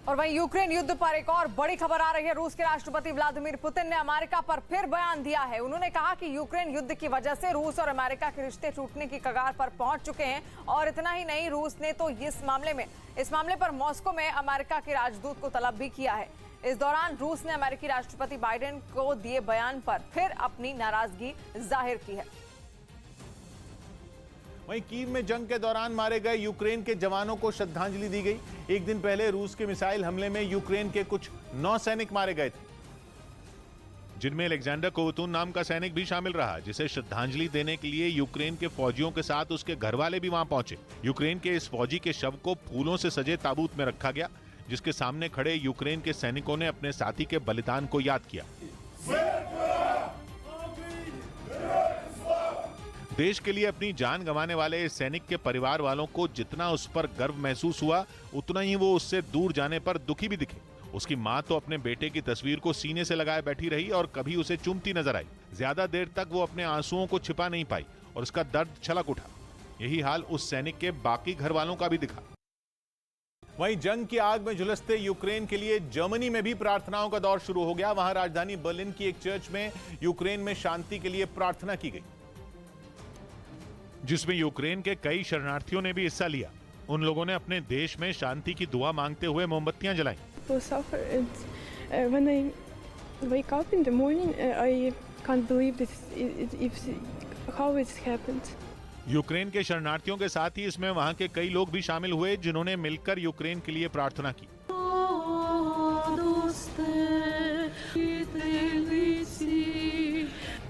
और वहीं यूक्रेन युद्ध पर एक और बड़ी खबर आ रही है। रूस के राष्ट्रपति व्लादिमीर पुतिन ने अमेरिका पर फिर बयान दिया है। उन्होंने कहा कि यूक्रेन युद्ध की वजह से रूस और अमेरिका के रिश्ते टूटने की कगार पर पहुंच चुके हैं। और इतना ही नहीं, रूस ने तो इस मामले पर मॉस्को में अमेरिका के राजदूत को तलब भी किया है। इस दौरान रूस ने अमेरिकी राष्ट्रपति बाइडेन को दिए बयान पर फिर अपनी नाराजगी जाहिर की है। वहीं कीव में जंग के दौरान मारे गए यूक्रेन के जवानों को श्रद्धांजलि दी गई। एक दिन पहले रूस के मिसाइल हमले में यूक्रेन के कुछ 9 सैनिक मारे गए थे, जिनमें अलेक्जेंडर कोवतून नाम का सैनिक भी शामिल रहा, जिसे श्रद्धांजलि देने के लिए यूक्रेन के फौजियों के साथ उसके घर वाले भी वहां पहुंचे। यूक्रेन के इस फौजी के शव को फूलों से सजे ताबूत में रखा गया, जिसके सामने खड़े यूक्रेन के सैनिकों ने अपने साथी के बलिदान को याद किया। देश के लिए अपनी जान गंवाने वाले इस सैनिक के परिवार वालों को जितना उस पर गर्व महसूस हुआ, उतना ही वो उससे दूर जाने पर दुखी भी दिखे। उसकी मां तो अपने बेटे की तस्वीर को सीने से लगाए बैठी रही और कभी उसे चूमती नजर आई। ज्यादा देर तक वो अपने आंसुओं को छिपा नहीं पाई और उसका दर्द छलक उठा। यही हाल उस सैनिक के बाकी घर वालों का भी दिखा। वहीं जंग की आग में झुलसते यूक्रेन के लिए जर्मनी में भी प्रार्थनाओं का दौर शुरू हो गया। वहां राजधानी बर्लिन की एक चर्च में यूक्रेन में शांति के लिए प्रार्थना की गई, जिसमें यूक्रेन के कई शरणार्थियों ने भी हिस्सा लिया। उन लोगों ने अपने देश में शांति की दुआ मांगते हुए मोमबत्तियां जलाईं। When I wake up in the morning, I can't believe how it happened. Ukraine के शरणार्थियों के साथ ही इसमें वहां के कई लोग भी शामिल हुए, जिन्होंने मिलकर यूक्रेन के लिए प्रार्थना की।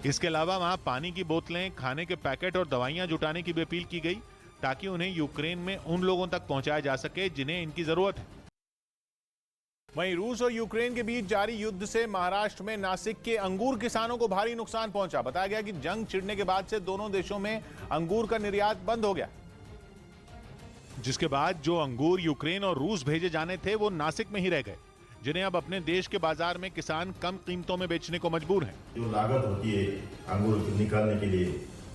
इसके अलावा वहां पानी की बोतलें, खाने के पैकेट और दवाइयां जुटाने की भी अपील की गई, ताकि उन्हें यूक्रेन में उन लोगों तक पहुंचाया जा सके जिन्हें इनकी जरूरत है। वहीं रूस और यूक्रेन के बीच जारी युद्ध से महाराष्ट्र में नासिक के अंगूर किसानों को भारी नुकसान पहुंचा। बताया गया कि जंग छिड़ने के बाद से दोनों देशों में अंगूर का निर्यात बंद हो गया, जिसके बाद जो अंगूर यूक्रेन और रूस भेजे जाने थे वो नासिक में ही रह गए, जिन्हें अब अपने देश के बाजार में किसान कम कीमतों में बेचने को मजबूर हैं। जो लागत होती है अंगूर निकालने के लिए,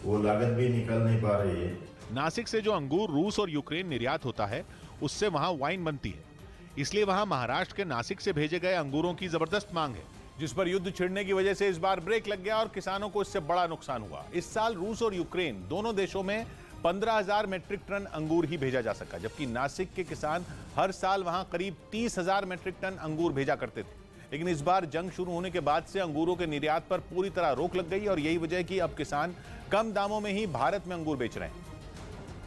वो लागत भी निकाल नहीं पा रही है। नासिक से जो अंगूर रूस और यूक्रेन निर्यात होता है, उससे वहां वाइन बनती है, इसलिए वहां महाराष्ट्र के नासिक से भेजे गए अंगूरों की जबरदस्त मांग है, जिस पर युद्ध छिड़ने की वजह से इस बार ब्रेक लग गया और किसानों को इससे बड़ा नुकसान हुआ। इस साल रूस और यूक्रेन दोनों देशों में 15,000 मेट्रिक टन अंगूर ही भेजा जा सका, जबकि नासिक के किसान हर साल वहां करीब 30,000 मेट्रिक टन अंगूर भेजा करते थे। लेकिन इस बार जंग शुरू होने के बाद से अंगूरों के निर्यात पर पूरी तरह रोक लग गई और यही वजह है कि अब किसान कम दामों में ही भारत में अंगूर बेच रहे हैं।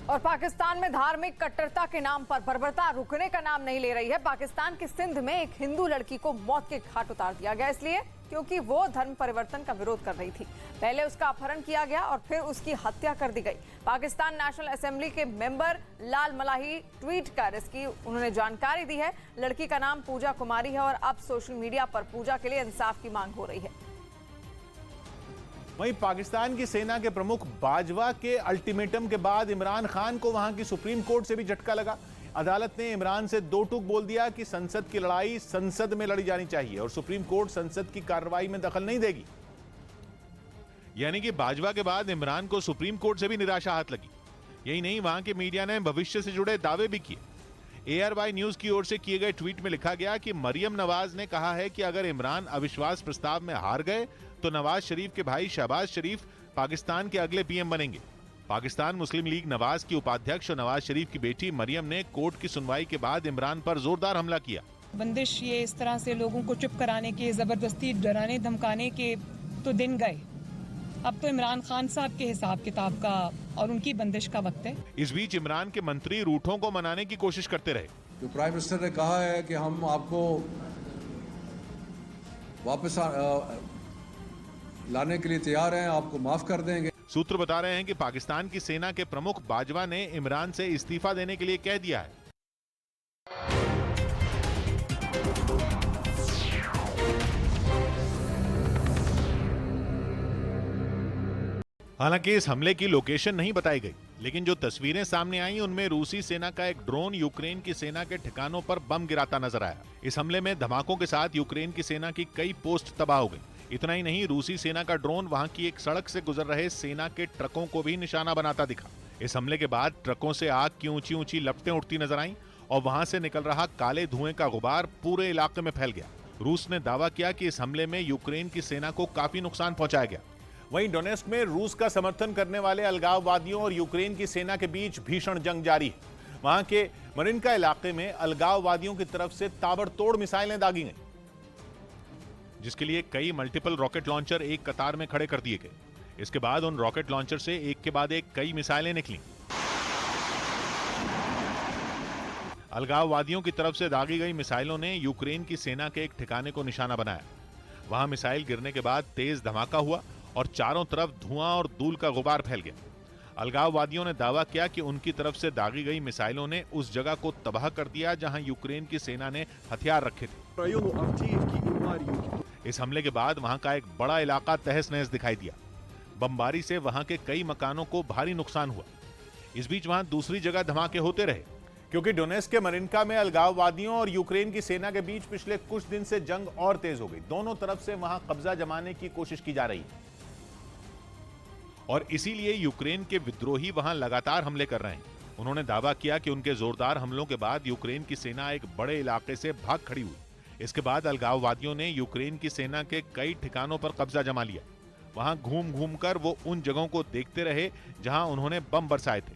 और पाकिस्तान में धार्मिक कट्टरता के नाम पर बर्बरता रुकने का नाम नहीं ले रही है। पाकिस्तान के सिंध में एक हिंदू लड़की को मौत के घाट उतार दिया गया, इसलिए क्योंकि वो धर्म परिवर्तन का विरोध कर रही थी। पहले उसका अपहरण किया गया और फिर उसकी हत्या कर दी गई। पाकिस्तान नेशनल असेंबली के मेंबर लाल मलाही ट्वीट कर इसकी उन्होंने जानकारी दी है। लड़की का नाम पूजा कुमारी है और अब सोशल मीडिया पर पूजा के लिए इंसाफ की मांग हो रही है। वहीं पाकिस्तान की सेना के प्रमुख बाजवा के अल्टीमेटम के बाद इमरान खान को वहां की सुप्रीम कोर्ट से भी झटका लगा। अदालत ने इमरान से दो टूक बोल दिया कि संसद की लड़ाई संसद में लड़ी जानी चाहिए और सुप्रीम कोर्ट संसद की कार्रवाई में दखल नहीं देगी। यानी कि बाजवा के बाद इमरान को सुप्रीम कोर्ट से भी निराशा हाथ लगी। यही नहीं, वहां के मीडिया ने भविष्य से जुड़े दावे भी किए। ARY न्यूज की ओर से किए गए ट्वीट में लिखा गया कि मरियम नवाज ने कहा है कि अगर इमरान अविश्वास प्रस्ताव में हार गए तो नवाज शरीफ के भाई शहबाज शरीफ पाकिस्तान के अगले PM बनेंगे। पाकिस्तान मुस्लिम लीग नवाज की उपाध्यक्ष और नवाज शरीफ की बेटी मरियम ने कोर्ट की सुनवाई के बाद इमरान पर जोरदार हमला किया। बंदिश ये इस तरह से लोगों को चुप कराने के, जबरदस्ती डराने धमकाने के तो दिन गए। अब तो इमरान खान साहब के हिसाब किताब का और उनकी बंदिश का वक्त है। इस बीच इमरान के मंत्री रूठों को मनाने की कोशिश करते रहे। जो प्राइम मिनिस्टर ने कहा है कि हम आपको वापस लाने के लिए तैयार हैं, आपको माफ कर देंगे। सूत्र बता रहे हैं कि पाकिस्तान की सेना के प्रमुख बाजवा ने इमरान से इस्तीफा देने के लिए कह दिया है। हालांकि इस हमले की लोकेशन नहीं बताई गई, लेकिन जो तस्वीरें सामने आई उनमें रूसी सेना का एक ड्रोन यूक्रेन की सेना के ठिकानों पर बम गिराता नजर आया। इस हमले में धमाकों के साथ यूक्रेन की सेना की कई पोस्ट तबाह हो गई। इतना ही नहीं, रूसी सेना का ड्रोन वहां की एक सड़क से गुजर रहे सेना के ट्रकों को भी निशाना बनाता दिखा। इस हमले के बाद ट्रकों से आग की ऊंची ऊंची लपटें उठती नजर आईं और वहां से निकल रहा काले धुएं का गुबार पूरे इलाके में फैल गया। रूस ने दावा किया कि इस हमले में यूक्रेन की सेना को काफी नुकसान पहुंचाया गया। वहीं डोनेस्क में रूस का समर्थन करने वाले अलगाववादियों और यूक्रेन की सेना के बीच भीषण जंग जारी है। वहां के मरिनका इलाके में अलगाववादियों की तरफ से ताबड़तोड़ मिसाइलें दागी गईं, जिसके लिए कई मल्टीपल रॉकेट लॉन्चर एक कतार में खड़े कर दिए गए। इसके बाद उन रॉकेट लॉन्चर से एक के बाद एक कई मिसाइलें निकली। अलगाववादियों की तरफ से दागी गई मिसाइलों ने यूक्रेन की सेना के एक ठिकाने को निशाना बनाया। वहां मिसाइल गिरने के बाद तेज धमाका हुआ और चारों तरफ धुआं और धूल का गुबार फैल गया। अलगाववादियों ने दावा किया कि उनकी तरफ से दागी गई मिसाइलों ने उस जगह को तबाह कर दिया जहां यूक्रेन की सेना ने हथियार रखे थे। इस हमले के बाद वहां का एक बड़ा इलाका तहस नहस दिखाई दिया। बमबारी से वहां के कई मकानों को भारी नुकसान हुआ। इस बीच वहां दूसरी जगह धमाके होते रहे, क्योंकि डोनेस्क के मरिनका में अलगाववादियों और यूक्रेन की सेना के बीच पिछले कुछ दिन से जंग और तेज हो गई। दोनों तरफ से वहां कब्जा जमाने की कोशिश की जा रही है और इसीलिए यूक्रेन के विद्रोही वहां लगातार हमले कर रहे हैं। उन्होंने दावा किया कि उनके जोरदार हमलों के बाद यूक्रेन की सेना एक बड़े इलाके से भाग खड़ी हुई। इसके बाद अलगाववादियों ने यूक्रेन की सेना के कई ठिकानों पर कब्जा जमा लिया। वहां घूम घूम कर वो उन जगहों को देखते रहे जहां उन्होंने बम बरसाए थे।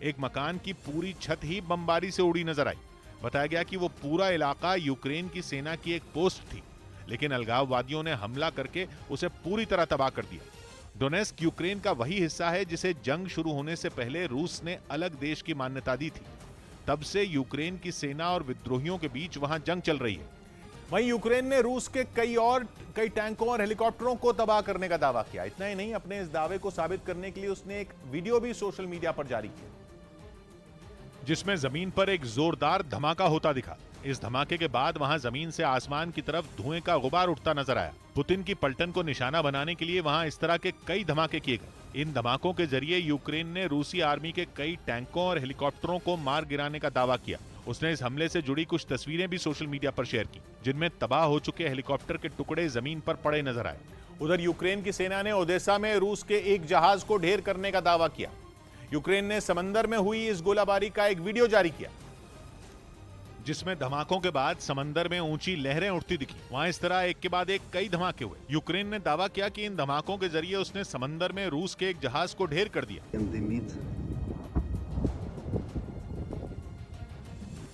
एक मकान की पूरी छत ही बमबारी से उड़ी नजर आई। बताया गया कि वो पूरा इलाका यूक्रेन की सेना की एक पोस्ट थी, लेकिन अलगाववादियों ने हमला करके उसे पूरी तरह तबाह कर दिया। डोनेस्क यूक्रेन का वही हिस्सा है जिसे जंग शुरू होने से पहले रूस ने अलग देश की मान्यता दी थी। तब से यूक्रेन की सेना और विद्रोहियों के बीच वहां जंग चल रही है। वहीं यूक्रेन ने रूस के कई टैंकों और हेलीकॉप्टरों को तबाह करने का दावा किया। इतना ही नहीं, अपने इस दावे को साबित करने के लिए उसने एक वीडियो भी सोशल मीडिया पर जारी किया, जिसमें जमीन पर एक जोरदार धमाका होता दिखा। इस धमाके के बाद वहां जमीन से आसमान की तरफ धुएं का गुबार उठता नजर आया। पुतिन की पलटन को निशाना बनाने के लिए वहां इस तरह के कई धमाके किए गए। इन धमाकों के जरिए यूक्रेन ने रूसी आर्मी के कई टैंकों और हेलीकॉप्टरों को मार गिराने का दावा किया। उसने इस हमले से जुड़ी कुछ तस्वीरें भी सोशल मीडिया पर शेयर की, जिनमें तबाह हो चुके हेलीकॉप्टर के टुकड़े जमीन पर पड़े नजर आए। उधर यूक्रेन की सेना ने ओडेसा में रूस के एक जहाज को ढेर करने का दावा किया। यूक्रेन ने समंदर में हुई इस गोलाबारी का एक वीडियो जारी किया, जिसमें धमाकों के बाद समंदर में ऊंची लहरें उठती दिखी। वहां इस तरह एक के बाद एक कई धमाके हुए। यूक्रेन ने दावा किया कि इन धमाकों के जरिए उसने समंदर में रूस के एक जहाज को ढेर कर दिया।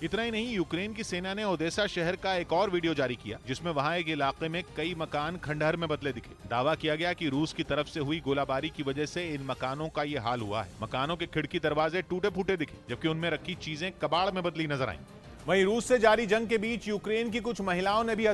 इतना ही नहीं, यूक्रेन की सेना ने ओडेसा शहर का एक और वीडियो जारी किया, जिसमें वहां एक इलाके में कई मकान खंडहर में बदले दिखे। दावा किया गया कि रूस की तरफ से हुई गोलाबारी की वजह से इन मकानों का ये हाल हुआ है। मकानों के खिड़की दरवाजे टूटे फूटे दिखे, जबकि उनमें रखी चीजें कबाड़ में बदली नजर आईं। वहीं रूस से जारी जंग के बीच यूक्रेन की कुछ महिलाओं ने भी